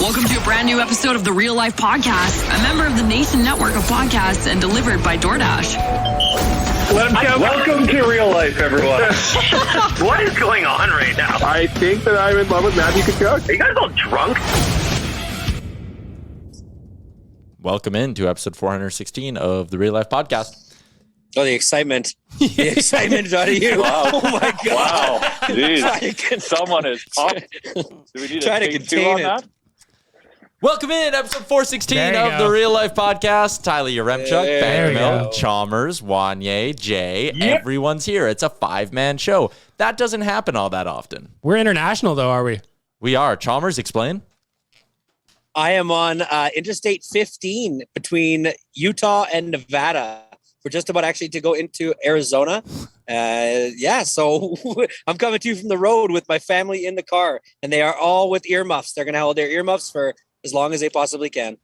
Welcome to a brand new episode of the Real Life Podcast, a member of the Nation Network of podcasts and delivered by DoorDash. Welcome to Real Life, everyone. What is going on right now? I think that I'm in love with Matthew Kachuk. Are you guys all drunk? Welcome in to episode 416 of the Real Life Podcast. Oh, the excitement. The excitement out of you. Wow. Oh, my God. Wow. Jeez. Someone is pumped. Do we need Try to take contain two on it. that? Welcome in episode 416 There you of go. the Real Life Podcast. Tyler Yaremchuk, There we Bangamil, go. Chalmers, Wanye, Jay. Yep. Everyone's here. It's a five-man show. That doesn't happen all that often. We're international, though, are we? We are. Chalmers, explain. I am on Interstate 15 between Utah and Nevada. We're just about actually to go into Arizona. So I'm coming to you from the road with my family in the car, and they are all with earmuffs. They're going to hold their earmuffs for as long as they possibly can.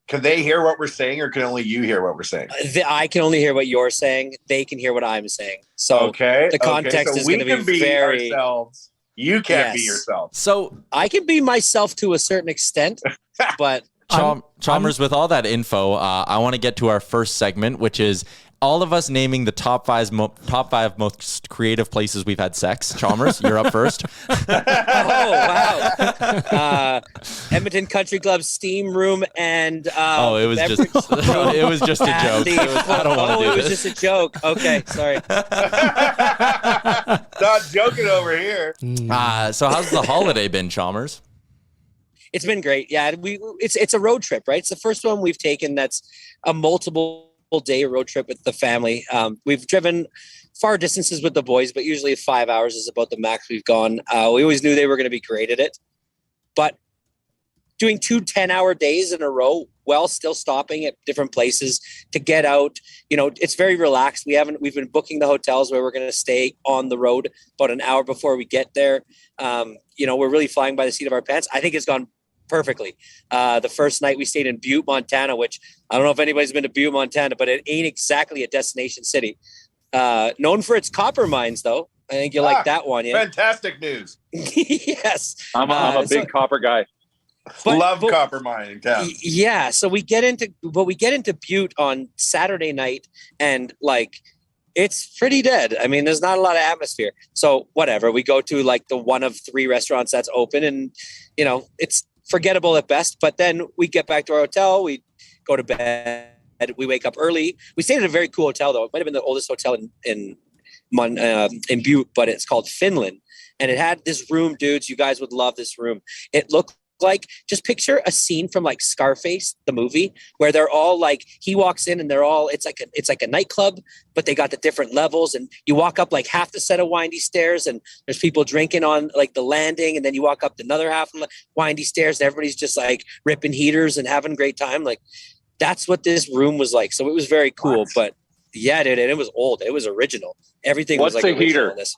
Can they hear what we're saying, or can only you hear what we're saying? I can only hear what you're saying. They can hear what I'm saying. So Okay. the context So is we going to can be very... ourselves. You can't be Yes. yourself. So, I can be myself to a certain extent, but... Chalmers, with all that info, I want to get to our first segment, which is all of us naming the top five most creative places we've had sex. Chalmers, you're up first. Oh, wow. Edmonton Country Club steam room and It was just a joke. I don't want to do it was this. just a joke. Okay, sorry. Not joking over here. So how's the holiday been, Chalmers? It's been great. Yeah, it's a road trip, right? It's the first one we've taken that's a multiple day road trip with the family. We've driven far distances with the boys, but usually 5 hours is about the max we've gone. We always knew they were going to be great at it, but doing 2 10-hour days in a row while still stopping at different places to get out, it's very relaxed. We've been booking the hotels where we're going to stay on the road about an hour before we get there. We're really flying by the seat of our pants. I think it's gone perfectly. The first night we stayed in Butte, Montana, which I don't know if anybody's been to Butte, Montana, but it ain't exactly a destination city. Known for its copper mines, though. I think you like that one, yeah. Fantastic news. Yes. I'm a big copper guy. Love copper mining town. Yeah. So we get into Butte on Saturday night, and it's pretty dead. I mean, there's not a lot of atmosphere. So whatever. We go to the one of 3 restaurants that's open, and it's forgettable at best. But then we get back to our hotel. We go to bed. We wake up early. We stayed at a very cool hotel, though. It might have been the oldest hotel in Butte, but it's called Finland. And it had this room, dudes. You guys would love this room. It looked like, just picture a scene from Scarface, the movie, where they're all he walks in and they're all, it's like a nightclub, but they got the different levels, and you walk up half the set of windy stairs, and there's people drinking on the landing, and then you walk up another half of the windy stairs, and everybody's just ripping heaters and having a great time. That's what this room was like. So it was very cool. What? But yeah, dude, it was old. It was original. Everything What's was a original heater? in this.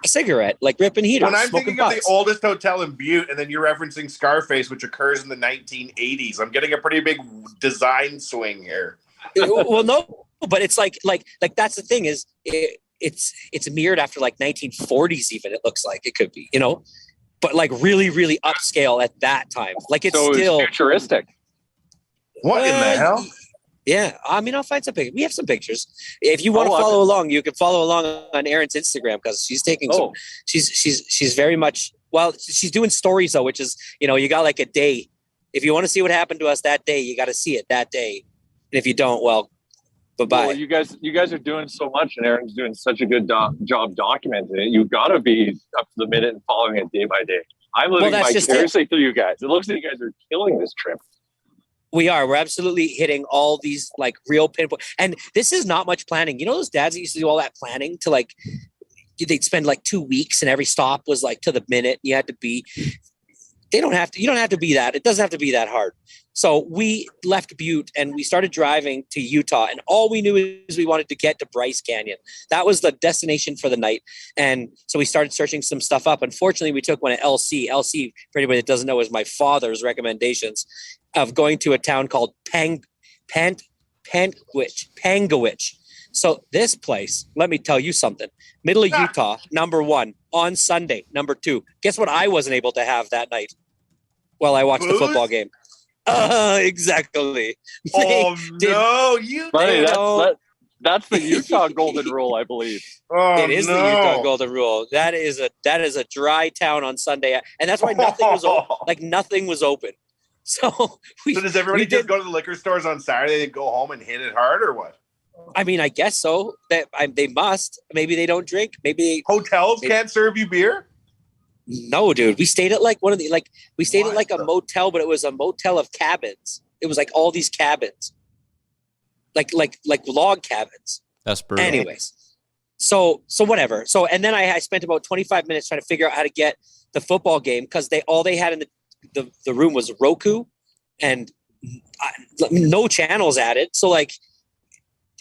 A cigarette, ripping heaters. When I'm smoking thinking of the butts. oldest hotel in Butte, and then you're referencing Scarface, which occurs in the 1980s, I'm getting a pretty big design swing here. Well, no, but it's that's the thing is it's mirrored after 1940s even. It looks like it could be, but really, really upscale at that time. It's So still it's futuristic. What in the hell? Yeah, I mean, I'll find some pictures. We have some pictures. If you want to follow along, you can follow along on Erin's Instagram, because she's taking some. She's very much, she's doing stories though, which is, you got a day. If you want to see what happened to us that day, you got to see it that day. And if you don't, bye-bye. Well, you guys are doing so much, and Erin's doing such a good job documenting it. You've got to be up to the minute and following it day by day. I'm living vicariously through you guys. It looks like you guys are killing this trip. We're absolutely hitting all these real pinpoint. And this is not much planning. Those dads that used to do all that planning to they'd spend 2 weeks, and every stop was to the minute. You had to be, you don't have to be that. It doesn't have to be that hard. So we left Butte and we started driving to Utah, and all we knew is we wanted to get to Bryce Canyon. That was the destination for the night. And so we started searching some stuff up. Unfortunately, we took one at LC. LC, for anybody that doesn't know, is my father's recommendations of going to a town called Panguitch. So this place, let me tell you something. Middle of Utah, number 1. On Sunday, number 2. Guess what I wasn't able to have that night? while I watched the football game. Exactly. Oh no, that's the Utah golden rule, I believe. Oh, it is the Utah golden rule. That is a dry town on Sunday, and that's why nothing was nothing was open. So does everybody just go to the liquor stores on Saturday and go home and hit it hard, or what? I mean, I guess so. They must. Maybe they don't drink. Maybe hotels can't serve you beer. No, dude. We stayed at like one of the we stayed at like a motel, but it was a motel of cabins. It was like all these cabins, like log cabins. That's brutal. Anyways, so whatever. So and then I spent about 25 minutes trying to figure out how to get the football game because all they had in the room was Roku and no channels added. So like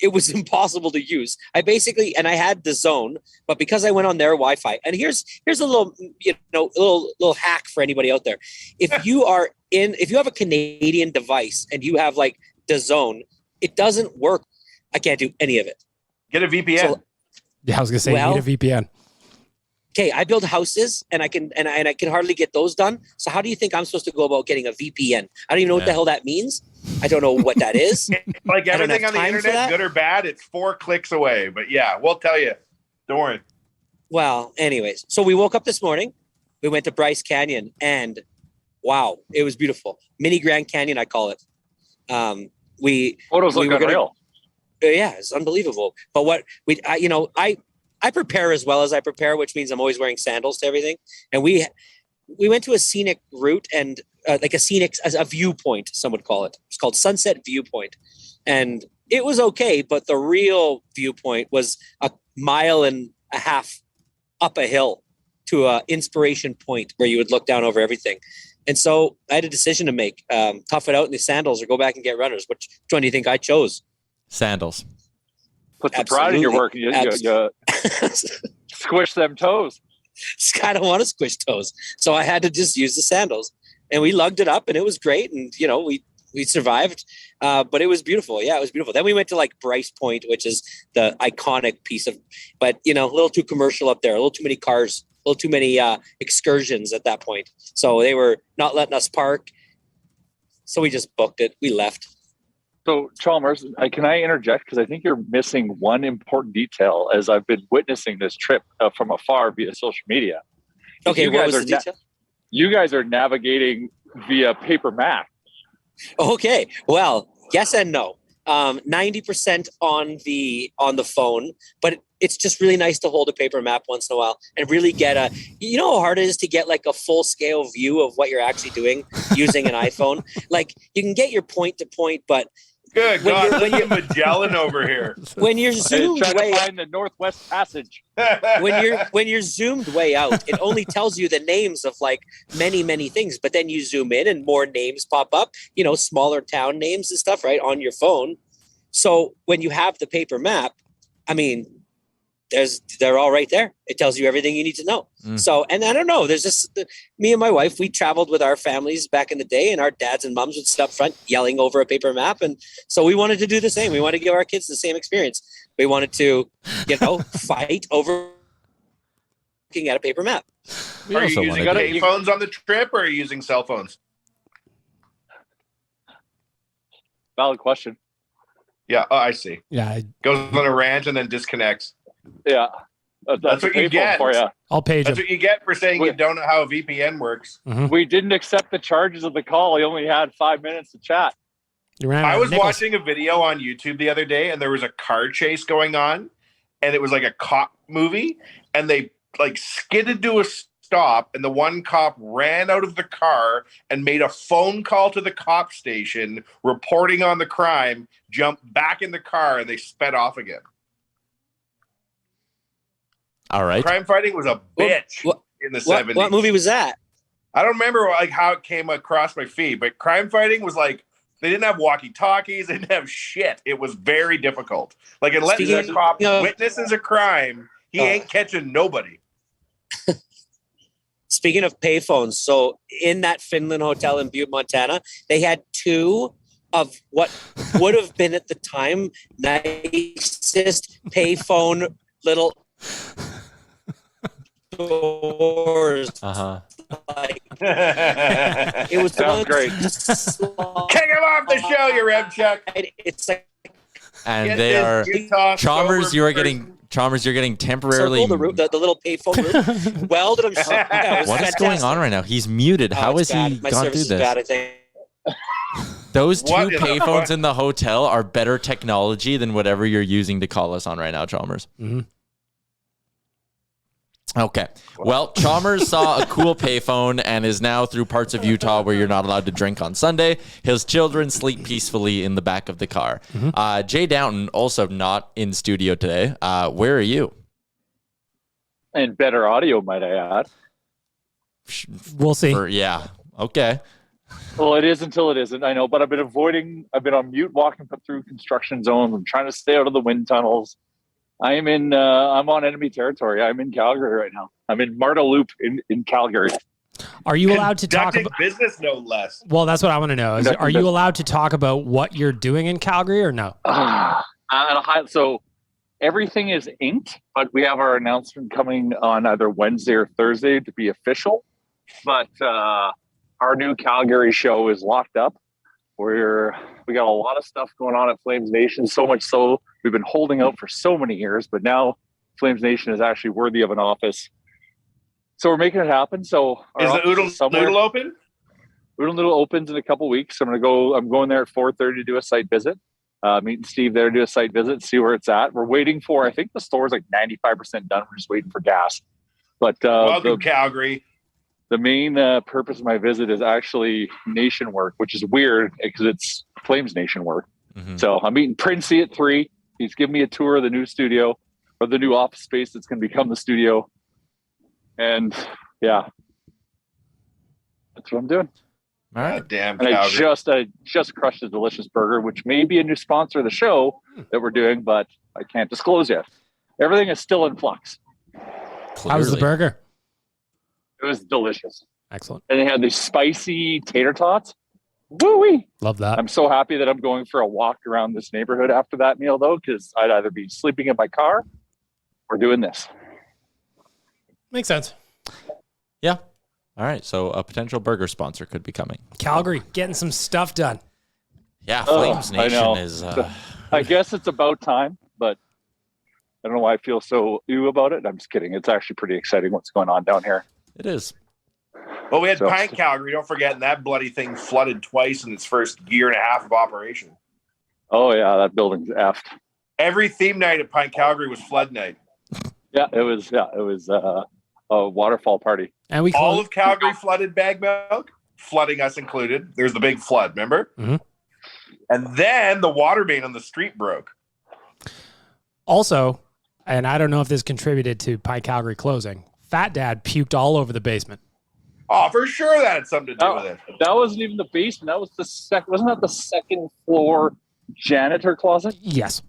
it was impossible to use. I had the Zone, but because I went on their Wi-Fi, and here's a little, little hack for anybody out there. If you have a Canadian device and you have like the Zone, it doesn't work. I can't do any of it. Get a VPN. I was gonna say, you need a VPN. Okay, I build houses and I can hardly get those done. So how do you think I'm supposed to go about getting a VPN? I don't even know what the hell that means. I don't know what that is. Like everything on the internet, good or bad, it's 4 clicks away. But yeah, we'll tell you. Don't worry. Well, anyways, so we woke up this morning. We went to Bryce Canyon, and wow, it was beautiful. Mini Grand Canyon, I call it. Photos look unreal. Yeah, it's unbelievable. But I prepare as well as I prepare, which means I'm always wearing sandals to everything. And we went to a scenic route and a viewpoint, some would call it. It's called Sunset Viewpoint. And it was okay, but the real viewpoint was a mile and a half up a hill to a inspiration point where you would look down over everything. And so I had a decision to make, tough it out in the sandals or go back and get runners. Which one do you think I chose? Sandals. Put some pride in your work. You squish them toes. I don't want to squish toes. So I had to just use the sandals. And we lugged it up and it was great. And, we survived. But it was beautiful. Yeah, it was beautiful. Then we went to like Bryce Point, which is the iconic piece of, but, a little too commercial up there, a little too many cars, a little too many excursions at that point. So they were not letting us park. So we just booked it. We left. So, Chalmers, can I interject? Because I think you're missing one important detail as I've been witnessing this trip from afar via social media. Okay, what was the detail? You guys are navigating via paper map. Okay, well, yes and no. 90% on the phone, but it's just really nice to hold a paper map once in a while and really get how hard it is to get like a full scale view of what you're actually doing using an iPhone. Like you can get your point to point, but good God, look at Magellan over here. When you're zoomed way to find the Northwest Passage. when you're zoomed way out, it only tells you the names of like many things. But then you zoom in and more names pop up. Smaller town names and stuff, right, on your phone. So when you have the paper map, I mean, they're all right there. It tells you everything you need to know. So, and I don't know, there's just me and my wife, we traveled with our families back in the day and our dads and moms would sit up front yelling over a paper map. And so we wanted to do the same. We wanted to give our kids the same experience. We wanted to, fight over looking at a paper map. Are you using payphones on the trip or are you using cell phones? Valid question. Yeah. Oh, I see. Yeah. Goes on a rant and then disconnects. Yeah. That's what you get. For you. I'll page That's him. what you get for saying you don't know how a VPN works. Mm-hmm. We didn't accept the charges of the call. We only had 5 minutes to chat. I was watching a video on YouTube the other day and there was a car chase going on and it was like a cop movie and they like skidded to a stop and the one cop ran out of the car and made a phone call to the cop station reporting on the crime, jumped back in the car and they sped off again. All right. Crime fighting was a bitch in the 70s. What movie was that? I don't remember like how it came across my feed, but crime fighting was like they didn't have walkie-talkies, they didn't have shit. It was very difficult. Like unless the cop witnesses a crime, he ain't catching nobody. Speaking of payphones, so in that Finland hotel in Butte, Montana, they had 2 of what would have been at the time nicest payphone little doors like it was Sounds great. Kick him off the show, you Remchuk. It's like, And they are Chalmers. You're getting temporarily. the little payphone room. Welded him. What is going on right now? He's muted. How has he gone through this? Bad, I think. Those two payphones in the hotel are better technology than whatever you're using to call us on right now, Chalmers. Mm-hmm. Okay. Well, Chalmers saw a cool payphone and is now through parts of Utah where you're not allowed to drink on Sunday. His children sleep peacefully in the back of the car. Mm-hmm. Jay Downton, also not in studio today. Where are you? And better audio, might I add. We'll see. Yeah. Okay. Well, it is until it isn't. I know, but I've been on mute walking through construction zones. I'm trying to stay out of the wind tunnels. I'm on enemy territory. I'm in Calgary right now. I'm in Marta Loop in Calgary. Are you allowed to talk about business? No less. Well, that's what I want to know. Are you allowed to talk about what you're doing in Calgary or no? So everything is inked, but we have our announcement coming on either Wednesday or Thursday to be official. But our new Calgary show is locked up. We got a lot of stuff going on at Flamesnation, so much so we've been holding out for so many years, but now Flamesnation is actually worthy of an office. So we're making it happen. So is the Oodle open? Oodle Noodle opens in a couple weeks. I'm going there at 4:30 to do a site visit. Meeting Steve there to do a site visit, see where it's at. We're waiting for, I think the store's like 95% done. We're just waiting for gas. But welcome, Calgary. The main purpose of my visit is actually nation work, which is weird because it's Flamesnation work. Mm-hmm. So I'm meeting Princey at 3. He's giving me a tour of the new studio or the new office space that's going to become the studio. And yeah, that's what I'm doing. All right. Damn. And I just crushed a delicious burger, which may be a new sponsor of the show that we're doing, but I can't disclose yet. Everything is still in flux. How was the burger? It was delicious. Excellent. And they had these spicy tater tots. Woo-wee. Love that. I'm so happy that I'm going for a walk around this neighborhood after that meal, though, because I'd either be sleeping in my car or doing this. Makes sense. Yeah. All right. So a potential burger sponsor could be coming. Calgary, getting some stuff done. Yeah. Flamesnation is... I guess it's about time, but I don't know why I feel so ew about it. I'm just kidding. It's actually pretty exciting what's going on down here. It is. Well, we had Pint Calgary, don't forget, and that bloody thing flooded twice in its first year and a half of operation. Oh, yeah, that building's effed. Every theme night at Pint Calgary was flood night. It was a waterfall party. And all of Calgary flooded bag milk, flooding us included. There's the big flood, remember? Mm-hmm. And then the water main on the street broke. Also, and I don't know if this contributed to Pint Calgary closing, Fat Dad puked all over the basement. Oh, for sure that had something to do with it. That wasn't even the basement. That was wasn't that the second floor janitor closet? Yes.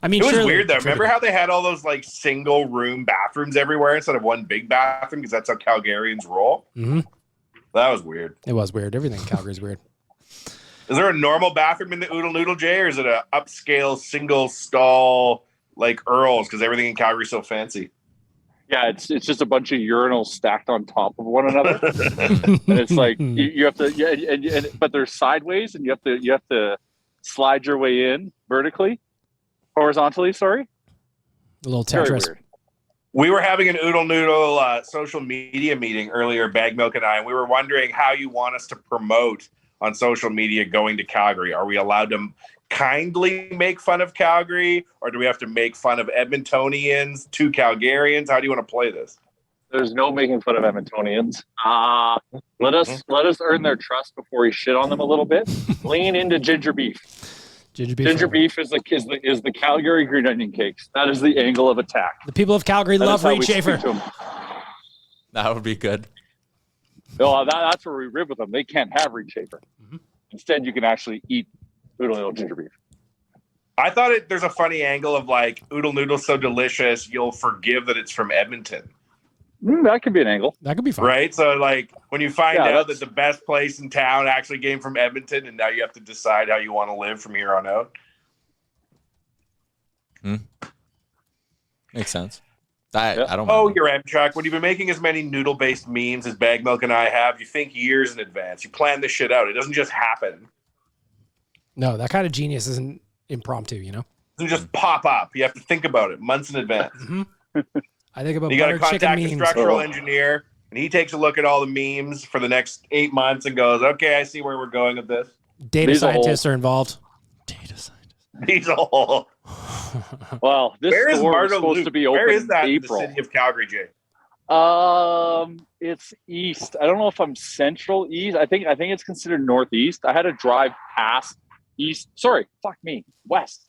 I mean, it was weird though. Remember how they had all those like single room bathrooms everywhere instead of one big bathroom because that's how Calgarians roll? Mm-hmm. That was weird. It was weird. Everything in Calgary is weird. Is there a normal bathroom in the Oodle Noodle, Jay, or is it a upscale single stall like Earl's because everything in Calgary is so fancy? Yeah, it's just a bunch of urinals stacked on top of one another, and it's like you have to but they're sideways, and you have to slide your way in horizontally. Sorry, a little Tetris. We were having an Oodle Noodle social media meeting earlier, Bag Milk and I, and we were wondering how you want us to promote on social media going to Calgary. Are we allowed to kindly make fun of Calgary, or do we have to make fun of Edmontonians to Calgarians? How do you want to play this? There's no making fun of Edmontonians. Let us earn their trust before we shit on them a little bit. Lean into ginger beef. Ginger beef is the Calgary green onion cakes. That is the angle of attack. The people of Calgary love Reed Schaefer. That would be good. No, that's where we rib with them. They can't have Reed Schaefer. Mm-hmm. Instead, you can actually eat Oodle Noodle ginger beef. I thought there's a funny angle of like Oodle Noodle's so delicious, you'll forgive that it's from Edmonton. That could be an angle. That could be fun. Right? So like when you find out that the best place in town actually came from Edmonton and now you have to decide how you want to live from here on out. Makes sense. I don't. Oh, mind. you're Amtrak. When you've been making as many noodle-based memes as Bag Milk and I have, you think years in advance. You plan this shit out. It doesn't just happen. No, that kind of genius isn't impromptu, you know? It doesn't just pop up. You have to think about it months in advance. I think about You got to butter chicken contact a memes. structural engineer, and he takes a look at all the memes for the next 8 months and goes, okay, I see where we're going with this. Data scientists are involved. Data scientist. He's all. Well, this Where is store was Marta supposed Loop? to be open Where is that in in the April. city of Calgary, Jay? It's east. I don't know if I'm central east. I think it's considered northeast. I had to drive past east. Sorry, fuck me. West.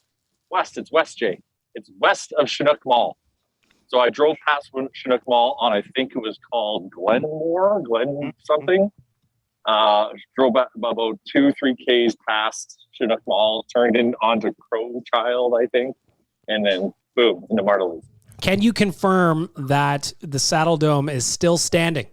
It's West, Jay. It's west of Chinook Mall. So I drove past Chinook Mall on, I think it was called Glen something. Drove about 2-3 Ks past Chinook Mall, turned in onto Crow Child, I think, and then boom, into Marta Loop. Can you confirm that the Saddle Dome is still standing?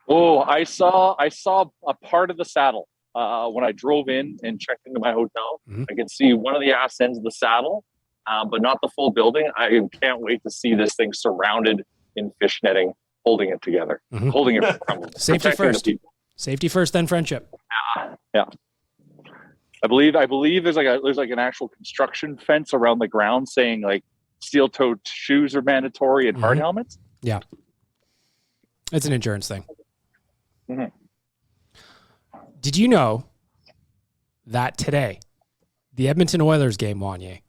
Oh, I saw a part of the saddle when I drove in and checked into my hotel. Mhm. I could see one of the ass ends of the saddle, but not the full building. I can't wait to see this thing surrounded in fish netting, holding it together, Mhm. holding it from Safety protecting the first. people. Safety first, then friendship. Yeah. I believe there's like an actual construction fence around the ground saying like steel-toed shoes are mandatory and hard Mhm. helmets. Yeah. It's an insurance thing. Mhm. Did you know that today, the Edmonton Oilers game, Wanye,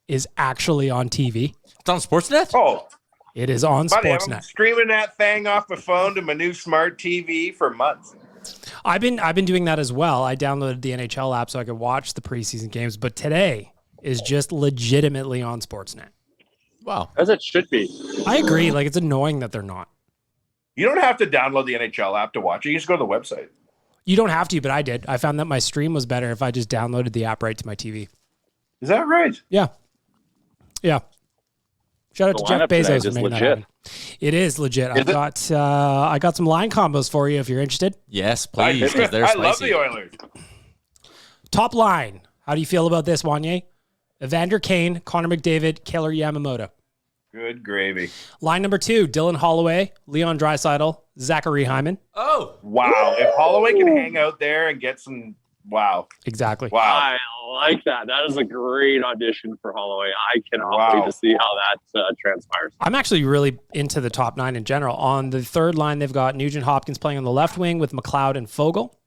is actually on TV? It's on Sportsnet. Oh, It is on buddy, I've been Sportsnet. streaming that thing off my phone to my new smart TV for months. I've been doing that as well. I downloaded the NHL app so I could watch the preseason games, but today is just legitimately on Sportsnet. Wow. As it should be. I agree. Like, it's annoying that they're not. You don't have to download the NHL app to watch it. You just go to the website. You don't have to, but I did. I found that my stream was better if I just downloaded the app right to my TV. Is that right? Yeah. Yeah. Shout out The to Jeff lineup tonight Bezos is for making that legit. happen. It is legit. Is it? I got some line combos for you if you're interested. Yes, please, because they're I love spicy. the Oilers. Top line. How do you feel about this, Wanye? Evander Kane, Connor McDavid, Keller Yamamoto. Good gravy. Line number 2, Dylan Holloway, Leon Draisaitl, Zachary Hyman. Oh, Wow. If Holloway can hang out there and get some, wow. Exactly. Wow. I like that. That is a great audition for Holloway. I cannot Wow. wait to see how that transpires. I'm actually really into the top 9 in general. On the third line, they've got Nugent Hopkins playing on the left wing with McLeod and Fogle.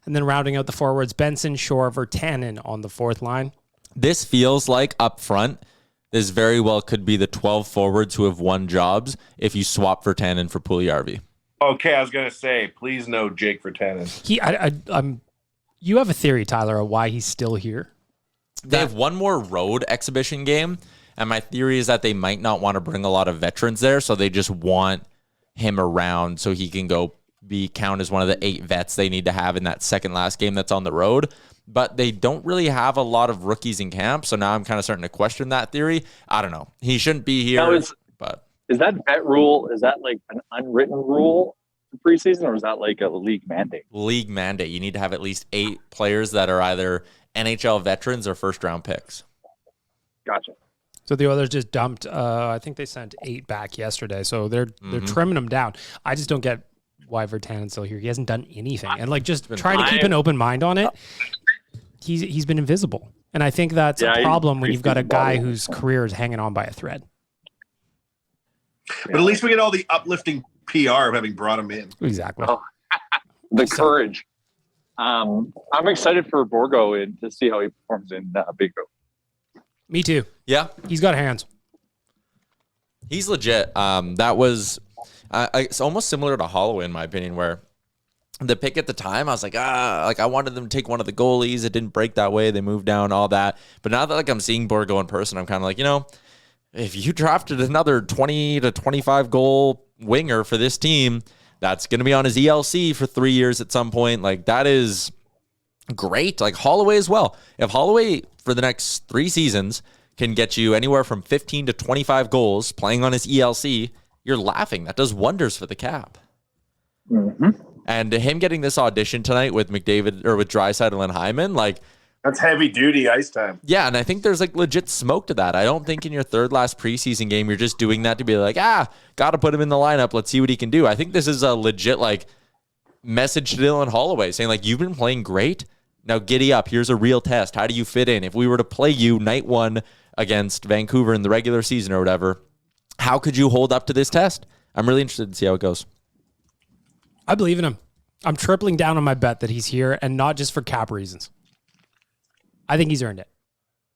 And then rounding out the forwards, Benson, Shore, Virtanen on the fourth line. this feels like up front. This very well could be the 12 forwards who have won jobs if you swap Virtanen for Puljujarvi. Okay, I was going to say, please no Jake Virtanen. You have a theory, Tyler, of why he's still here? They have one more road exhibition game, and my theory is that they might not want to bring a lot of veterans there, so they just want him around so he can go count as one of the 8 vets they need to have in that second last game that's on the road. But they don't really have a lot of rookies in camp, so now I'm kind of starting to question that theory. I don't know. He shouldn't be here, but Is that vet rule? Is that like an unwritten rule for preseason, or is that like a league mandate? league mandate. You need to have at least 8 players that are either NHL veterans or first-round picks. Gotcha. So the Oilers just dumped, I think they sent 8 back yesterday, so they're trimming them down. I just don't get why Virtanen's still here. He hasn't done anything. And like just trying to keep an open mind on it, he's been invisible. And I think that's a problem when you've got a guy whose career is hanging on by a thread. But at least we get all the uplifting PR of having brought him in. Exactly. Oh. The courage. I'm excited for Borgo and to see how he performs in Big O. Me too. Yeah, He's got hands. he's legit. That was it's almost similar to Holloway in my opinion, where the pick at the time I was like I wanted them to take one of the goalies. It didn't break that way. They moved down, all that. But now that like I'm seeing Borgo in person, I'm kind of like, if you drafted another 20 to 25 goal winger for this team, that's going to be on his ELC for 3 years at some point. Like that is great. Like Holloway as well. If Holloway for the next 3 seasons can get you anywhere from 15 to 25 goals playing on his ELC, you're laughing. That does wonders for the cap. Mm-hmm. And him getting this audition tonight with McDavid or with Draisaitl and Hyman, like That's heavy duty ice time. Yeah, and I think there's like legit smoke to that. I don't think in your third last preseason game you're just doing that to be like, got to put him in the lineup. Let's see what he can do. I think this is a legit like message to Dylan Holloway saying like, you've been playing great. Now giddy up. Here's a real test. How do you fit in? If we were to play you night one against Vancouver in the regular season or whatever, how could you hold up to this test? I'm really interested to see how it goes. I believe in him. I'm tripling down on my bet that he's here, and not just for cap reasons. I think he's earned it.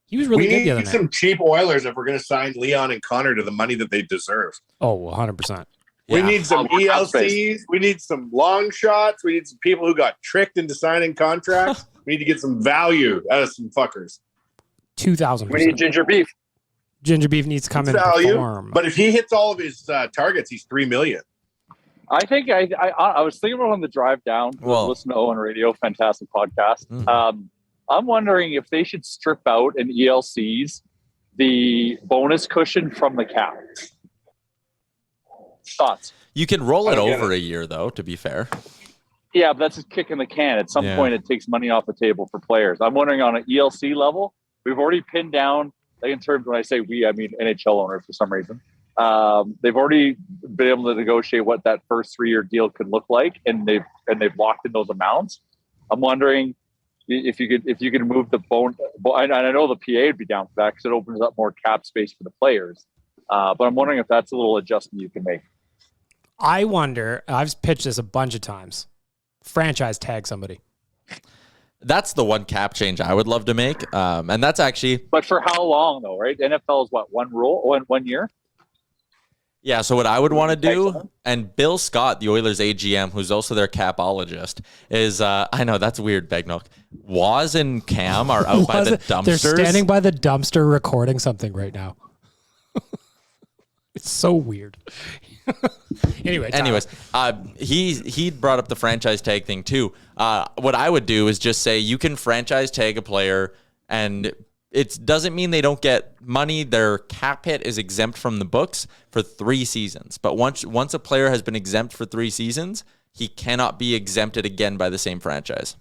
He was really good the other night. We need some cheap Oilers if we're going to sign Leon and Connor to the money that they deserve. Oh, 100%. We need some ELCs. We need some long shots. We need some people who got tricked into signing contracts. We need to get some value out of some fuckers. 2,000%. We need ginger beef. Ginger beef needs to come in and perform. But if he hits all of his targets, he's $3 million. I think I was thinking about on the drive down. Listen to Owen Radio, fantastic podcast. I'm wondering if they should strip out in ELCs the bonus cushion from the cap. Thoughts? You can roll it over a year, though, to be fair. Yeah, but that's just kicking the can. At some point, it takes money off the table for players. I'm wondering on an ELC level, we've already pinned down, like in terms, when I say we, I mean NHL owners for some reason. They've already been able to negotiate what that first 3-year deal could look like, and they've locked in those amounts. I'm wondering if you could move the bone. And I know the PA would be down for that because it opens up more cap space for the players. But I'm wondering if that's a little adjustment you can make. I wonder. I've pitched this a bunch of times. Franchise tag somebody. That's the one cap change I would love to make, and that's actually. But for how long though, right? NFL is what, one year? Yeah, so what I would want to do, and Bill Scott, the Oilers AGM, who's also their capologist, is, I know, that's weird, Begnook. Waz and Cam are out by the dumpsters. They're standing by the dumpster recording something right now. It's so weird. Anyways, he brought up the franchise tag thing too. What I would do is just say you can franchise tag a player, and it doesn't mean they don't get money. Their cap hit is exempt from the books for 3 seasons. But once a player has been exempt for 3 seasons, he cannot be exempted again by the same franchise.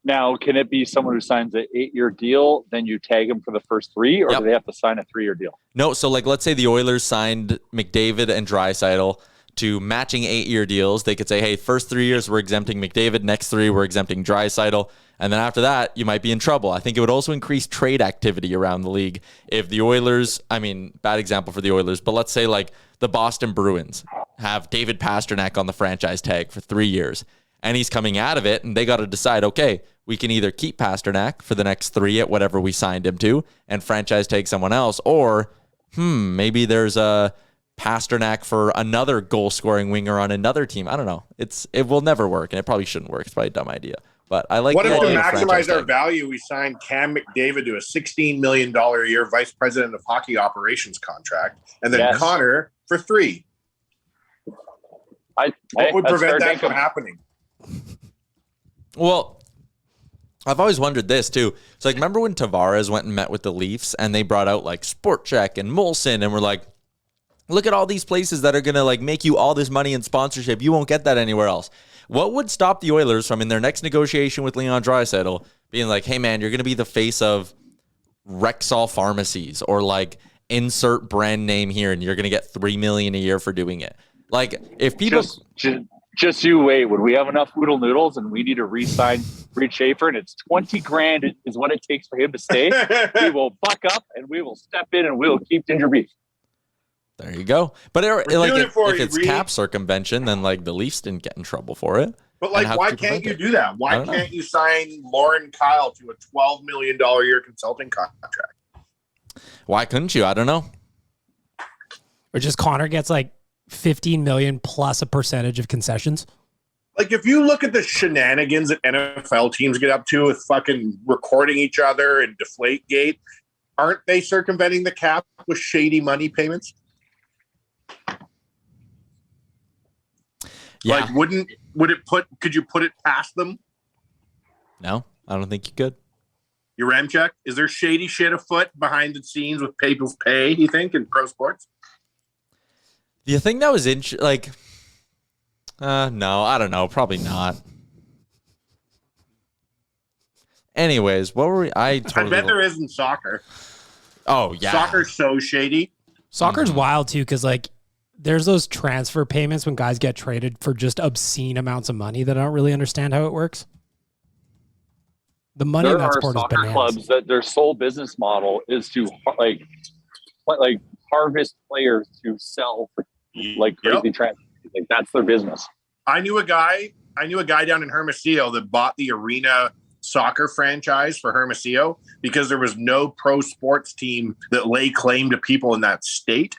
Now, can it be someone who signs an 8-year deal, then you tag him for the first 3, or do they have to sign a 3-year deal? No, so like let's say the Oilers signed McDavid and Draisaitl to matching 8-year deals. They could say, hey, first 3 years we're exempting McDavid, next 3 we're exempting Draisaitl, and then after that you might be in trouble. I think it would also increase trade activity around the league if the Oilers, I mean, bad example for the Oilers, but let's say like the Boston Bruins have David Pastrnak on the franchise tag for 3 years, and he's coming out of it, and they got to decide, okay, we can either keep Pastrnak for the next 3 at whatever we signed him to and franchise tag someone else, or maybe there's a Pastrnak for another goal-scoring winger on another team. I don't know. It will never work, and it probably shouldn't work. It's probably a dumb idea. But I like. What if to maximize our value, we signed Cam McDavid to a $16 million a year vice president of hockey operations contract, and then Connor for 3? What would prevent that from happening? Well, I've always wondered this too. So, like, remember when Tavares went and met with the Leafs, and they brought out like Sport Check and Molson, and we're like, look at all these places that are gonna like make you all this money in sponsorship. You won't get that anywhere else. What would stop the Oilers from, in their next negotiation with Leon Draisaitl, being like, hey, man, you're going to be the face of Rexall Pharmacies, or like insert brand name here, and you're going to get $3 million a year for doing it. Like, if people... Just you wait. When we have enough Oodle Noodles and we need to re-sign Reed Schaefer, and it's $20,000 is what it takes for him to stay, we will buck up and we will step in and we will keep Ginger Beef. There you go. But if it's cap circumvention, then like the Leafs didn't get in trouble for it. But like, why can't you do that? Why can't you sign Lauren Kyle to a $12 million a year consulting contract? Why couldn't you? I don't know. Or just Connor gets like 15 million plus a percentage of concessions. Like, if you look at the shenanigans that NFL teams get up to with fucking recording each other and Deflategate, aren't they circumventing the cap with shady money payments? Yeah. Like, could you put it past them? No, I don't think you could. Your Ramcheck, is there shady shit afoot behind the scenes with people's pay, you think, in pro sports? The thing that was no, I don't know. Probably not. Anyways, what were we? I bet there is in soccer. Oh yeah, soccer's so shady. Soccer's wild too, because like there's those transfer payments when guys get traded for just obscene amounts of money that I don't really understand how it works. The money in that sport is bananas. Clubs that their sole business model is to like harvest players to sell for like crazy transfers. Like that's their business. I knew a guy down in Hermosillo that bought the arena soccer franchise for Hermosillo because there was no pro sports team that lay claim to people in that state.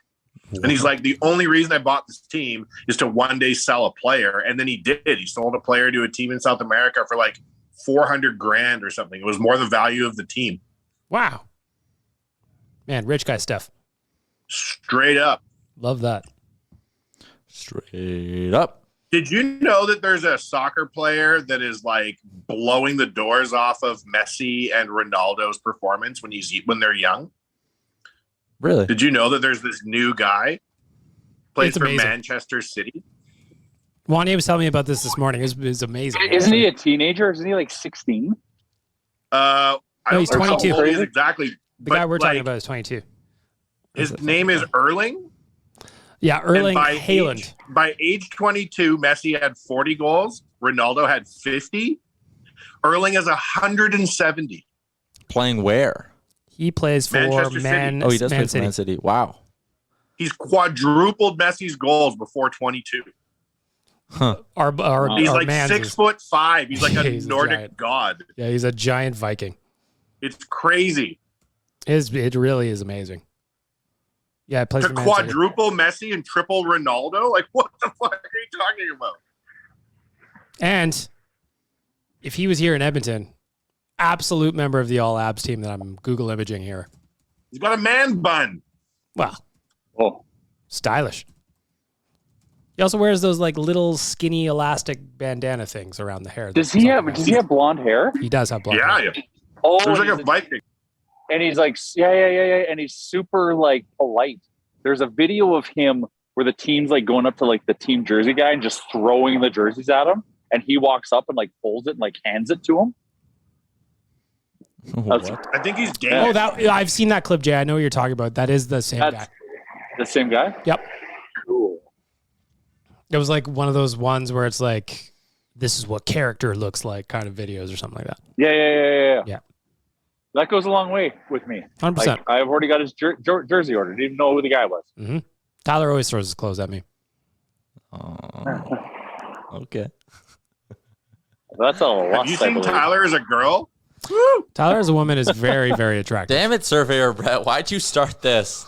And he's like, the only reason I bought this team is to one day sell a player. And then he did. He sold a player to a team in South America for like $400,000 or something. It was more the value of the team. Wow. Man, rich guy stuff. Straight up. Love that. Straight up. Did you know that there's a soccer player that is like blowing the doors off of Messi and Ronaldo's performance when they're young? Really? Did you know that there's this new guy plays for amazing. Manchester City? Wanya was telling me about this morning. It was amazing. Isn't he a teenager? Isn't he like 16? No, he's 22. How old he is exactly. The guy we're talking about is 22. His name is Erling. Yeah, Erling Haaland. By age 22, Messi had 40 goals. Ronaldo had 50. Erling has 170. Playing where? He plays for Manchester Man. City. Oh, he does Man play for City. Man City. Wow. He's quadrupled Messi's goals before 22. Huh. He's like Mans 6'5". He's like a He's Nordic giant. god. Yeah, he's a giant Viking. It's crazy. It really is amazing. Yeah, it plays To for Man City. quadruple Messi and triple Ronaldo? Like, what the fuck are you talking about? And if he was here in Edmonton, absolute member of the All Abs team that I'm Google imaging here. He's got a man bun. Well, Oh, stylish. He also wears those like little skinny elastic bandana things around the hair. does he have blonde hair? He does have blonde Yeah, hair. yeah. Oh, Looks like and a Viking. he's like, yeah, and he's super like polite. There's a video of him where the team's like going up to like the team jersey guy and just throwing the jerseys at him, and he walks up and like folds it and like hands it to him. What? I think he's gay. Oh, I've seen that clip, Jay. I know what you're talking about. That is the same guy. The same guy? Yep. Cool. It was like one of those ones where it's like, this is what character looks like kind of videos or something like that. Yeah. Yeah. That goes a long way with me. 100%. Like, I've already got his jersey ordered. Didn't even know who the guy was. Mm-hmm. Tyler always throws his clothes at me. Okay. That's a lot. Have you seen Tyler as a girl? Woo! Tyler as a woman is very, very attractive. Damn it, Surveyor Brett. Why'd you start this?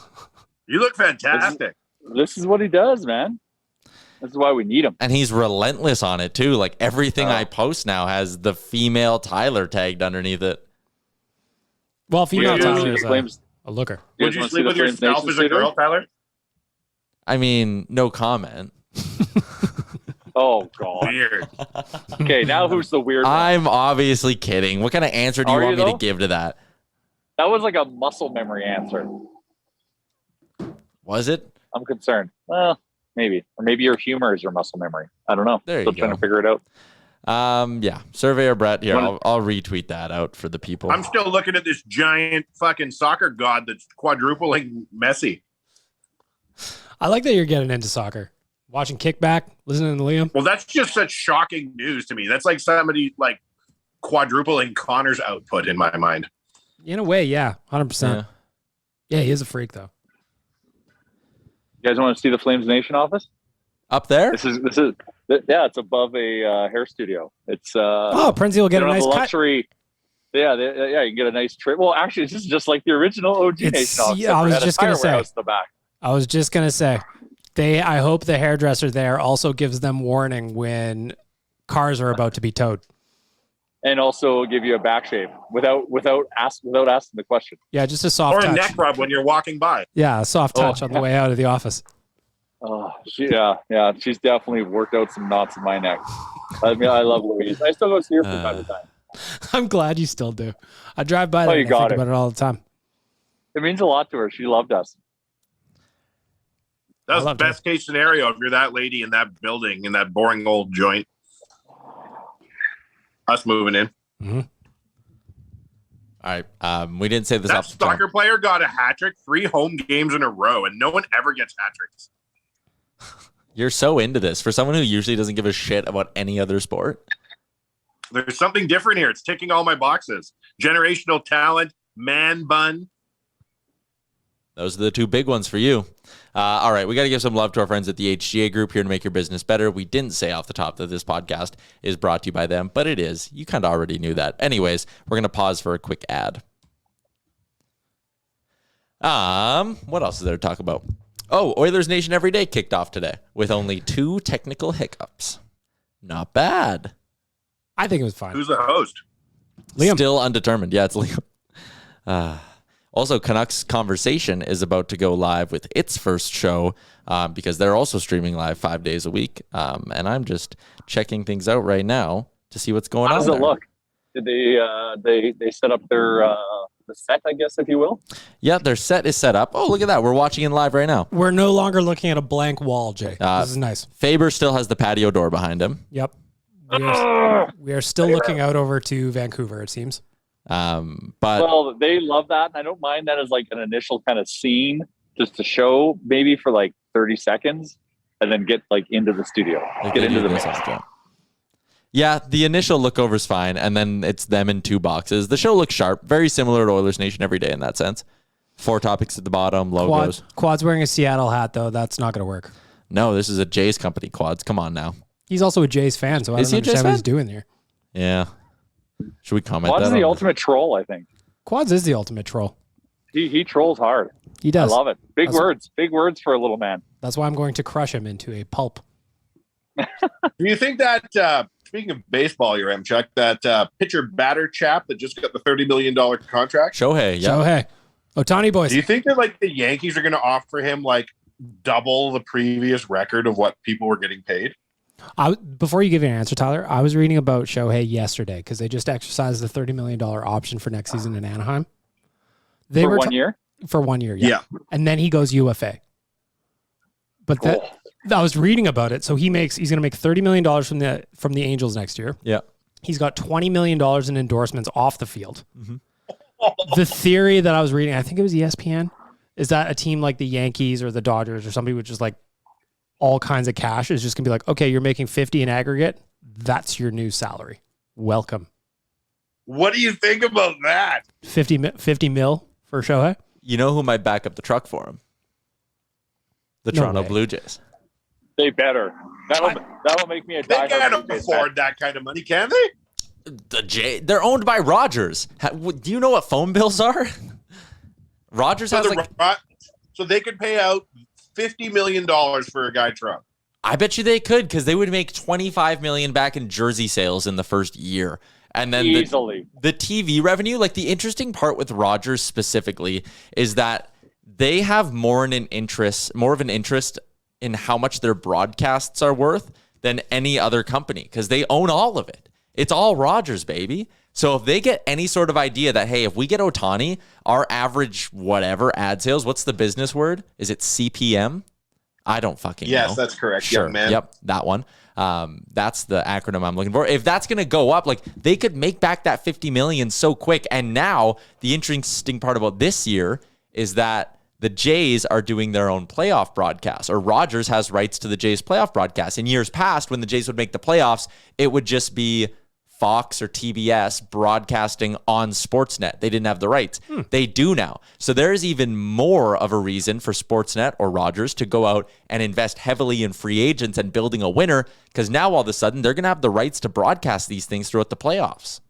You look fantastic. This is what he does, man. This is why we need him. And he's relentless on it, too. Like, everything I post now has the female Tyler tagged underneath it. Well, female Yeah, Tyler is Flames- a looker. Would you sleep with yourself as a girl, Tyler? I mean, no comment. Oh, God. Weird. Okay, now who's the weird one? I'm obviously kidding. What kind of answer do you Are want you, me though? to give to that? That was like a muscle memory answer. Was it? I'm concerned. Well, maybe. Or maybe your humor is your muscle memory. I don't know. There you Still trying go. to figure it out. Yeah. Surveyor Brett, here, What- I'll retweet that out for the people. I'm still looking at this giant fucking soccer god that's quadrupling Messi. I like that you're getting into soccer. Watching Kickback, listening to Liam. Well, that's just such shocking news to me. That's like somebody like quadrupling Connor's output in my mind. In a way, yeah. 100%. Yeah, he is a freak, though. You guys want to see the Flamesnation office? Up there? This is yeah, it's above a hair studio. It's Oh, Prinzy will get a you don't have nice the cut. luxury. Yeah, you can get a nice trim. Well, actually, this is just like the original OG Nation office. Yeah, I was Had a just gonna tire say. warehouse in the back. I was just going to say, I hope the hairdresser there also gives them warning when cars are about to be towed. And also give you a back shave without asking the question. Yeah, just a soft Or a touch. neck rub when you're walking by. Yeah, a soft touch on the way out of the office. Oh, yeah. She's definitely worked out some knots in my neck. I mean, I love Louise. I still go see her from time to time. I'm glad you still do. I drive by there you and I got think it. about it all the time. It means a lot to her. She loved us. That's I the love best case scenario if you're that lady in that building, in that boring old joint. Us moving in. Mm-hmm. All right. We didn't say this That off the top. soccer player got a hat trick 3 home games in a row, and no one ever gets hat tricks. You're so into this. For someone who usually doesn't give a shit about any other sport. There's something different here. It's ticking all my boxes. Generational talent, man bun. Those are the 2 big ones for you. All right, we got to give some love to our friends at the HGA Group here to make your business better. We didn't say off the top that this podcast is brought to you by them, but it is. You kind of already knew that. Anyways, we're going to pause for a quick ad. What else is there to talk about? Oh, Oilers Nation Every Day kicked off today with only 2 technical hiccups. Not bad. I think it was fine. Who's the host? Liam. Still undetermined. Yeah, it's Liam. Also, Canucks Conversation is about to go live with its first show because they're also streaming live 5 days a week. And I'm just checking things out right now to see what's going on. How does it look? Did they set up their the set, I guess, if you will? Yeah, their set is set up. Oh, look at that. We're watching it live right now. We're no longer looking at a blank wall, Jay. This is nice. Faber still has the patio door behind him. Yep. We are still looking out over to Vancouver, it seems. But Well, they love that, and I don't mind that as like an initial kind of scene just to show maybe for like 30 seconds and then get like into the studio. Like Get they into do the this mix. often. Yeah, the initial lookover's fine, and then it's them in 2 boxes. The show looks sharp, very similar to Oilers Nation Every Day in that sense. 4 topics at the bottom, logos. Quad's wearing a Seattle hat, though. That's not going to work. No, this is a Jays company, Quads. Come on now. He's also a Jays fan, so I Is don't he a Jays understand what he's fan? doing there. Yeah. Should we comment Quad's that? the on- ultimate troll, I think. Quads is the ultimate troll. He trolls hard. He does. I love it. Big That's- words for a little man. That's why I'm going to crush him into a pulp. Do you think that, speaking of baseball, your Chuck, that pitcher batter chap that just got the $30 million contract? Shohei, yeah. Shohei. Ohtani boys. Do you think that like the Yankees are going to offer him like double the previous record of what people were getting paid? Before you give your answer, Tyler, I was reading about Shohei yesterday because they just exercised the $30 million option for next season in Anaheim. They For were 1 year? For 1 year, yeah. And then he goes UFA. But I was reading about it. So he's going to make $30 million from the Angels next year. Yeah. He's got $20 million in endorsements off the field. Mm-hmm. The theory that I was reading, I think it was ESPN, is that a team like the Yankees or the Dodgers or somebody with just like all kinds of cash is just going to be like, okay, you're making 50 in aggregate. That's your new salary. Welcome. What do you think about that? 50 mil for Shohei? You know who might back up the truck for him? The No Toronto way. Blue Jays. They better. That'll make me a They diehard can't Blue Jays fan. afford that kind of money, can they? They're owned by Rogers. Do you know what phone bills are? Rogers has So they could pay out $50 million for a guy truck. I bet you they could because they would make $25 million back in jersey sales in the first year. And then Easily. the TV revenue, like the interesting part with Rogers specifically is that they have more of an interest in how much their broadcasts are worth than any other company because they own all of it. It's all Rogers, baby. So if they get any sort of idea that, hey, if we get Ohtani, our average whatever ad sales, what's the business word? Is it CPM? I don't fucking know. Yes, that's correct. Sure. Young man. Yep, that one. That's the acronym I'm looking for. If that's going to go up, like they could make back that 50 million so quick. And now the interesting part about this year is that the Jays are doing their own playoff broadcast, or Rogers has rights to the Jays playoff broadcast. In years past, when the Jays would make the playoffs, it would just be Fox or TBS broadcasting on Sportsnet. They didn't have the rights. They do now. So there is even more of a reason for Sportsnet or Rogers to go out and invest heavily in free agents and building a winner, because now all of a sudden they're going to have the rights to broadcast these things throughout the playoffs.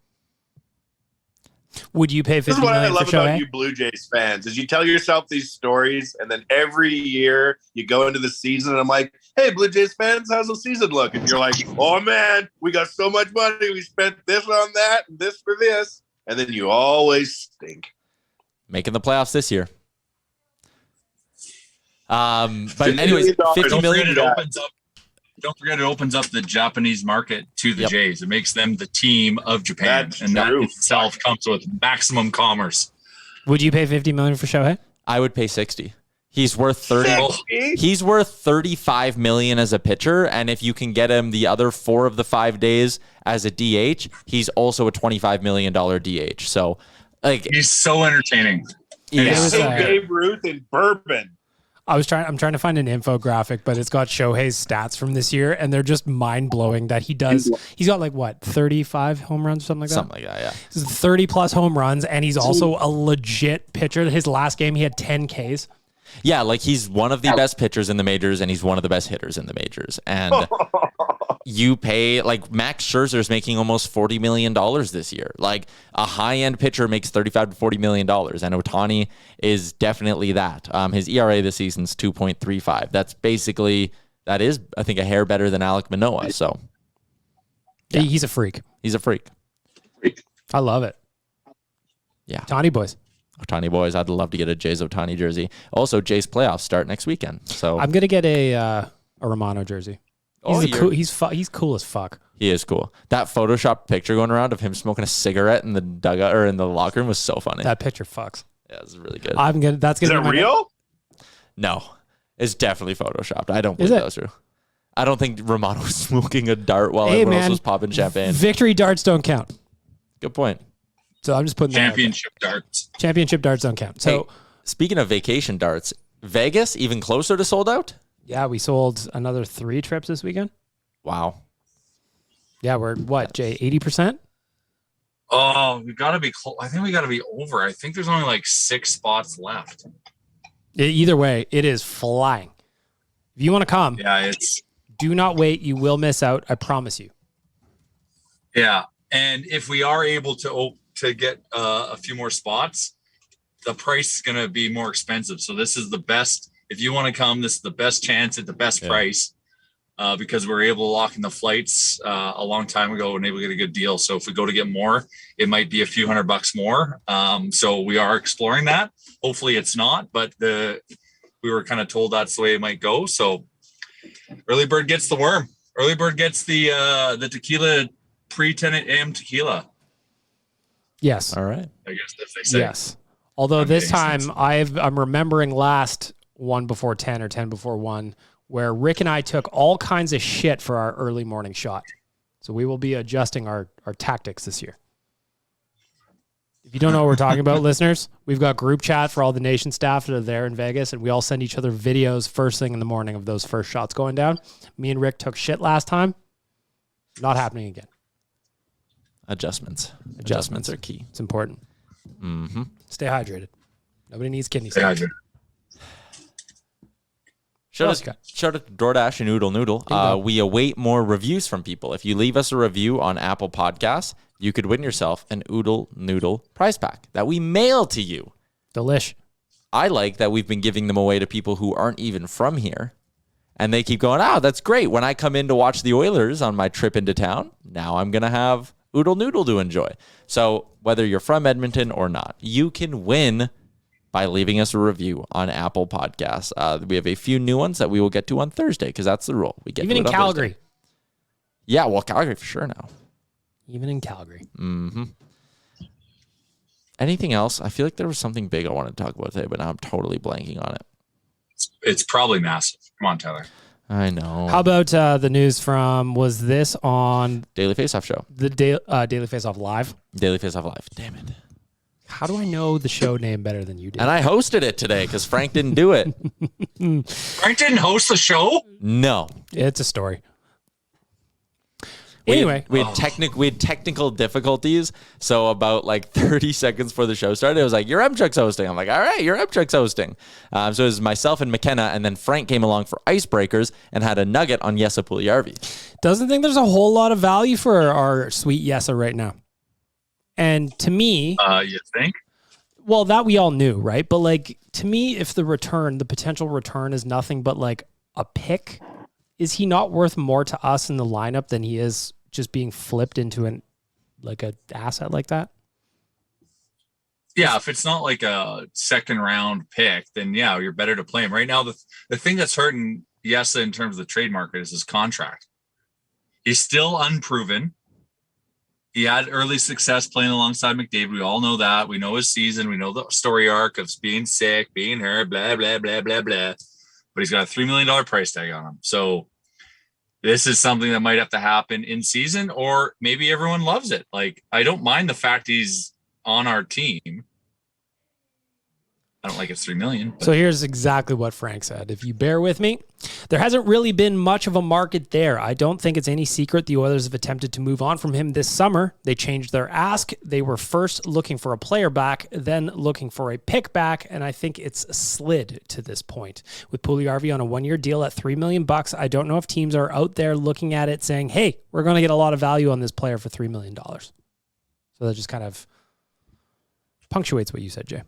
Would you pay This is $50 what I million love for Shohei? about you Blue Jays fans is you tell yourself these stories, and then every year you go into the season, and I'm like, hey, Blue Jays fans, how's the season look? And you're like, oh, man, we got so much money. We spent this on that and this for this. And then you always stink. Making the playoffs this year. But anyways, $50 million. Don't forget it opens up the Japanese market to the Yep. Jays. It makes them the team of Japan. That's and that true. itself comes with maximum commerce. Would you pay $50 million for Shohei? I would pay 60. He's worth 30. Sexy. He's worth 35 million as a pitcher, and if you can get him the other 4 of the 5 days as a DH, he's also a $25 million DH. So Like He's so entertaining. yeah. It's so Babe Ruth and bourbon. I'm trying to find an infographic, but it's got Shohei's stats from this year, and they're just mind blowing. That he's got like what 35 home runs, something like that. Something like that, yeah. 30 plus home runs, and he's also a legit pitcher. His last game, he had 10 Ks. Yeah, like he's one of the best pitchers in the majors, and he's one of the best hitters in the majors. And you pay like Max Scherzer's making almost $40 million this year. Like a high-end pitcher makes $35 to $40 million, and Ohtani is definitely that. His ERA this season's 2.35. That is, I think, a hair better than Alek Manoah. So yeah. He's a freak. He's a freak. I love it. Yeah. Ohtani boys. Ohtani boys. I'd love to get a Jays Ohtani jersey. Also, Jays playoffs start next weekend. So I'm gonna get a Romano jersey. He's cool as fuck. He is cool. That Photoshop picture going around of him smoking a cigarette in the dugout or in the locker room was so funny. That picture fucks. Yeah, it's really good. Is it real? No, it's definitely photoshopped. I don't believe that was true. I don't think Romano was smoking a dart while everyone else was popping champagne. Victory darts don't count. Good point. So I'm just putting championship darts. Championship darts don't count. So speaking of vacation darts, Vegas even closer to sold out? Yeah, we sold another 3 trips this weekend. Wow. Yeah, we're what, Jay, 80%? Oh, we got to be close. I think we got to be over. I think there's only like 6 spots left. Either way, it is flying. If you want to come, do not wait. You will miss out. I promise you. Yeah. And if we are able to get a few more spots, the price is going to be more expensive. So this is the best. If you want to come, this is the best chance at the best price because we were able to lock in the flights a long time ago and able to get a good deal. So if we go to get more, it might be a few $100 more. So we are exploring that. Hopefully it's not, but we were kind of told that's the way it might go. So early bird gets the worm. Early bird gets the tequila pre-10 a.m. tequila. Yes. All right. I guess if they say. Yes. Although this time I'm remembering last 1 before 10 or 10 before 1 where Rick and I took all kinds of shit for our early morning shot. So we will be adjusting our tactics this year. If you don't know what we're talking about, listeners, we've got group chat for all the nation staff that are there in Vegas, and we all send each other videos first thing in the morning of those first shots going down. Me and Rick took shit last time. Not happening again. Adjustments are key. It's important. Mm-hmm. Stay hydrated. Nobody needs kidney stones. stones. Shout out to DoorDash and Oodle Noodle. We await more reviews from people. If you leave us a review on Apple Podcasts, you could win yourself an Oodle Noodle prize pack that we mail to you. Delish. I like that we've been giving them away to people who aren't even from here. And they keep going, that's great. When I come in to watch the Oilers on my trip into town, now I'm going to have Oodle Noodle to enjoy. So whether you're from Edmonton or not, you can win by leaving us a review on Apple Podcasts. We have a few new ones that we will get to on Thursday because that's the rule. We get even in Calgary. Thursday. Yeah, well, Calgary for sure now. Even in Calgary. Mm-hmm. Anything else? I feel like there was something big I wanted to talk about today, but now I'm totally blanking on it. It's probably massive. Come on, Tyler. I know. How about the news from, was this on Daily Faceoff Show? The Daily Faceoff Live? Daily Faceoff Live. Damn it. How do I know the show name better than you did? And I hosted it today because Frank didn't do it. Frank didn't host the show? No. It's a story. We had technical difficulties. So about like 30 seconds before the show started, it was like, your M-Chuck's hosting. I'm like, all right, your M-Chuck's hosting. So it was myself and McKenna, and then Frank came along for icebreakers and had a nugget on Yessa Pugliarvi. Doesn't think there's a whole lot of value for our sweet Yessa right now. And to me... you think? Well, that we all knew, right? But like, to me, if the potential return is nothing but like a pick, is he not worth more to us in the lineup than he is just being flipped into an asset like that? Yeah, if it's not like a second round pick, then yeah, you're better to play him. Right now, the thing that's hurting Yessa in terms of the trade market is his contract. He's still unproven. He had early success playing alongside McDavid. We all know that. We know his season. We know the story arc of being sick, being hurt, blah, blah, blah, blah, blah. But he's got a $3 million price tag on him. So this is something that might have to happen in season, or maybe everyone loves it. Like, I don't mind the fact he's on our team. I don't like it's 3 million. So here's exactly what Frank said. If you bear with me, there hasn't really been much of a market there. I don't think it's any secret the Oilers have attempted to move on from him this summer. They changed their ask. They were first looking for a player back, then looking for a pick back, and I think it's slid to this point. With Puljujarvi on a 1-year deal at $3 million, I don't know if teams are out there looking at it saying, hey, we're going to get a lot of value on this player for $3 million. So that just kind of punctuates what you said, Jay.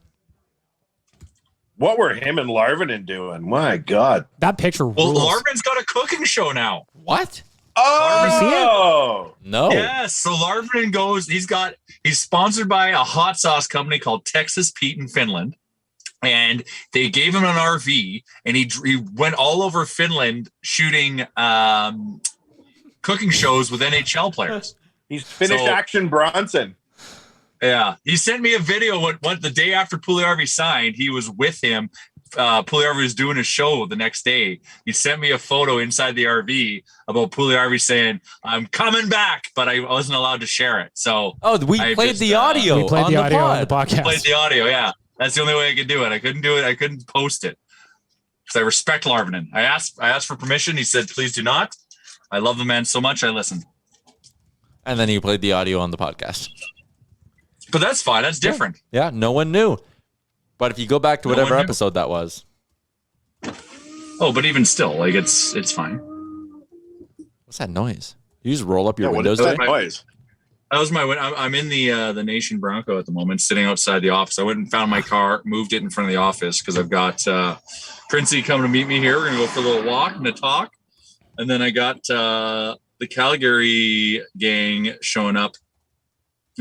What were him and Larvinen doing? My God. That picture rules. Well, Larvin's got a cooking show now. What? Oh, No. Yeah, so Larvin goes, he's sponsored by a hot sauce company called Texas Pete in Finland. And they gave him an RV, and he went all over Finland shooting cooking shows with NHL players. He's finished Action Bronson. Yeah, he sent me a video what the day after Puljujarvi signed. He was with him. Puljujarvi was doing a show the next day. He sent me a photo inside the RV about Puljujarvi saying, "I'm coming back," but I wasn't allowed to share it. So we played the audio. We played the audio on the podcast. Played the audio. Yeah, that's the only way I could do it. I couldn't do it. I couldn't post it because I respect Larvinen. I asked for permission. He said, "Please do not." I love the man so much. I listened. And then you played the audio on the podcast. But that's fine. That's different. Yeah, no one knew. But if you go back to whatever episode that was. Oh, but even still, like it's fine. What's that noise? You just roll up your windows. What is that noise? That was my. I'm in the Nation Bronco at the moment, sitting outside the office. I went and found my car, moved it in front of the office because I've got Princey coming to meet me here. We're gonna go for a little walk and a talk, and then I got the Calgary gang showing up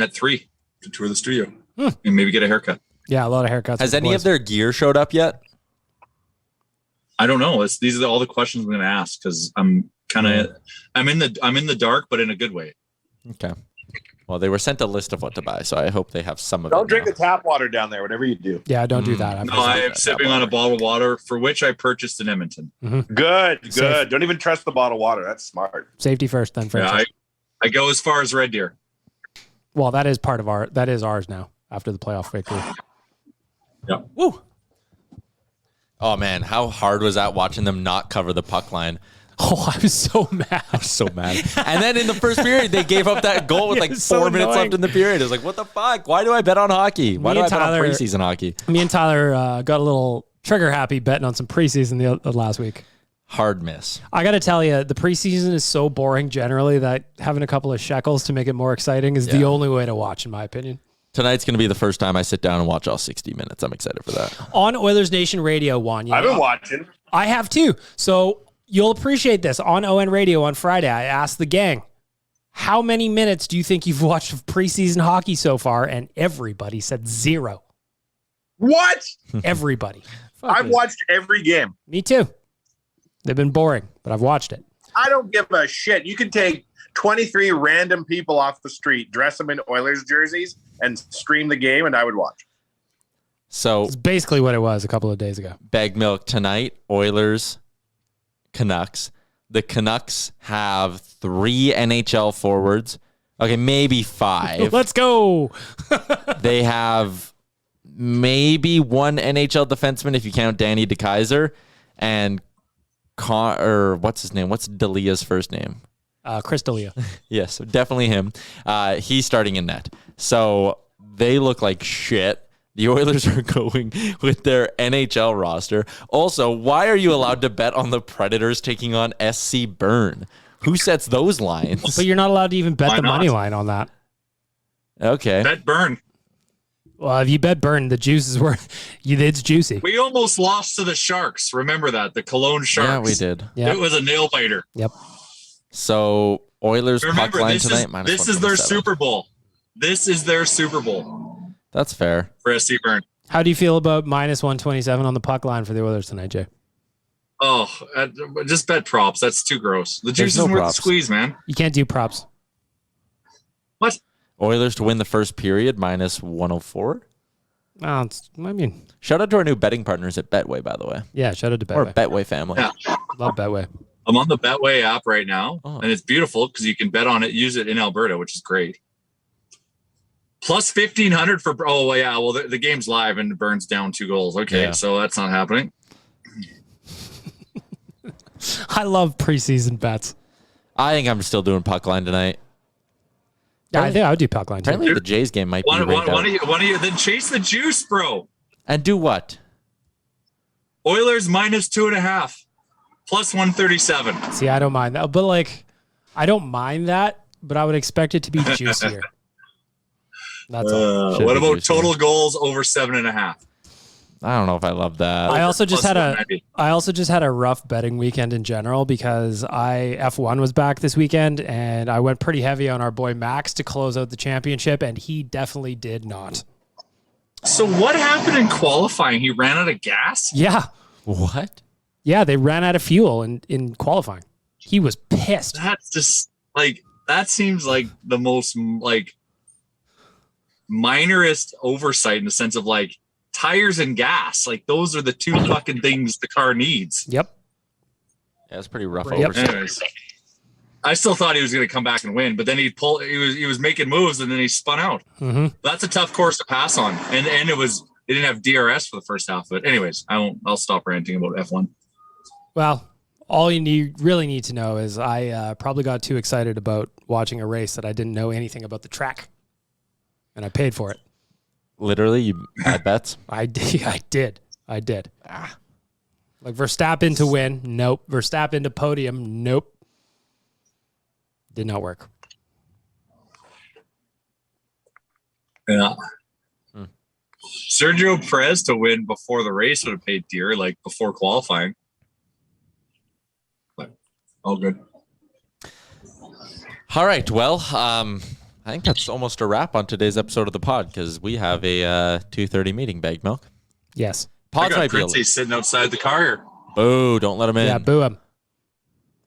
at 3 to tour the studio and maybe get a haircut. Yeah, a lot of haircuts. Has any of their gear showed up yet? I don't know. These are all the questions I'm going to ask because I'm in the dark, but in a good way. Okay. Well, they were sent a list of what to buy, so I hope they have some of it. Don't drink the tap water down there, whatever you do. Yeah, don't do that. No, I am sipping on a bottle of water for which I purchased in Edmonton. Mm-hmm. Good. Safe. Don't even trust the bottled water. That's smart. Safety first, then franchise. Yeah, I go as far as Red Deer. Well, that is ours now after the playoff victory. Yep. Woo. Oh man, how hard was that watching them not cover the puck line? Oh, I was so mad. And then in the first period, they gave up that goal with like 4 minutes left in the period. It was like, what the fuck? Why do I bet on hockey? Why do I bet on preseason hockey? Me and Tyler got a little trigger happy betting on some preseason the last week. Hard miss. I got to tell you, the preseason is so boring generally that having a couple of shekels to make it more exciting is the only way to watch, in my opinion. Tonight's going to be the first time I sit down and watch all 60 minutes. I'm excited for that. On Oilers Nation Radio, Juan. I've been watching. I have too. So you'll appreciate this. On ON Radio on Friday, I asked the gang, how many minutes do you think you've watched of preseason hockey so far? And everybody said 0. What? Everybody. I've watched every game. Me too. They've been boring, but I've watched it. I don't give a shit. You can take 23 random people off the street, dress them in Oilers jerseys, and stream the game, and I would watch. So it's basically what it was a couple of days ago. Bag milk tonight, Oilers, Canucks. The Canucks have 3 NHL forwards. Okay, maybe 5. Let's go. They have maybe 1 NHL defenseman if you count Danny DeKeyser, and what's his name? What's Delia's first name? Chris D'Elia. Yes, definitely him. He's starting in net. So they look like shit. The Oilers are going with their NHL roster. Also, why are you allowed to bet on the Predators taking on SC Bern? Who sets those lines? But you're not allowed to even bet the money line on that. Okay. Bet Bern. Well, if you bet Bern, the juice is worth. It's juicy. We almost lost to the Sharks. Remember that? The Cologne Sharks. Yeah, we did. Yep. It was a nail biter. Yep. So Oilers Remember, puck line this tonight. This is their Super Bowl. This is their Super Bowl. That's fair. For SC Bern. How do you feel about minus 127 on the puck line for the Oilers tonight, Jay? Oh, just bet props. That's too gross. The juice is worth the squeeze, man. You can't do props. What? Oilers to win the first period minus 104. Oh, shout out to our new betting partners at Betway, by the way. Yeah, shout out to Betway. Or Betway family. Yeah. Love Betway. I'm on the Betway app right now, and it's beautiful because you can bet on it, use it in Alberta, which is great. Plus 1,500 for. Oh yeah, well the game's live and Burns down 2 goals. Okay, so that's not happening. I love preseason bets. I think I'm still doing puck line tonight. Yeah, I think I would do puck line too. Apparently the Jays game might be One of you then chase the juice, bro. And do what? Oilers minus 2.5, plus 137. See, I don't mind that, but like, I don't mind that, but I would expect it to be juicier. That's all. What about total goals over 7.5? I don't know if I love that. I also just had a rough betting weekend in general because F1 was back this weekend and I went pretty heavy on our boy Max to close out the championship, and he definitely did not. So what happened in qualifying? He ran out of gas? Yeah. What? Yeah, they ran out of fuel in qualifying. He was pissed. That's just like, that seems like the most like minorest oversight in the sense of like tires and gas. Like those are the 2 fucking things the car needs. Yep. Yeah, it's pretty rough. Yep. Anyways, I still thought he was going to come back and win, but then he was making moves and then he spun out. Mm-hmm. That's a tough course to pass on. And it didn't have DRS for the first half of it. Anyways, I'll stop ranting about F1. Well, all you really need to know is I probably got too excited about watching a race that I didn't know anything about the track, and I paid for it. Literally, you had bets? I did. Like Verstappen to win, nope. Verstappen to podium, nope. Did not work. Yeah. Sergio Perez to win before the race would have paid dear, like before qualifying. But all good. All right. Well, I think that's almost a wrap on today's episode of the pod because we have a 2:30 meeting, Bag Milk. Yes. Pods might be Princey sitting outside the car here. Boo! Don't let him in. Yeah, boo him.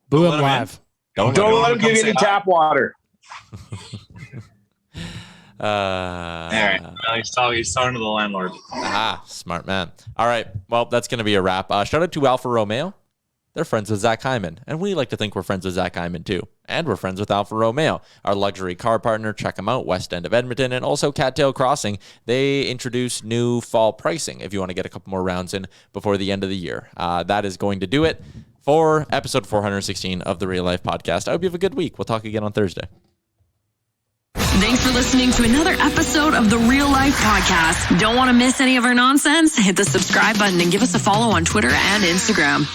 Boo him live. Don't let him give you any tap water. All right. He's talking to the landlord. Smart man. All right. Well, that's going to be a wrap. Shout out to Alfa Romeo. They're friends with Zach Hyman, and we like to think we're friends with Zach Hyman too. And we're friends with Alfa Romeo, our luxury car partner. Check them out, West End of Edmonton, and also Cattail Crossing. They introduce new fall pricing if you want to get a couple more rounds in before the end of the year. That is going to do it for episode 416 of the Real Life Podcast. I hope you have a good week. We'll talk again on Thursday. Thanks for listening to another episode of the Real Life Podcast. Don't want to miss any of our nonsense? Hit the subscribe button and give us a follow on Twitter and Instagram.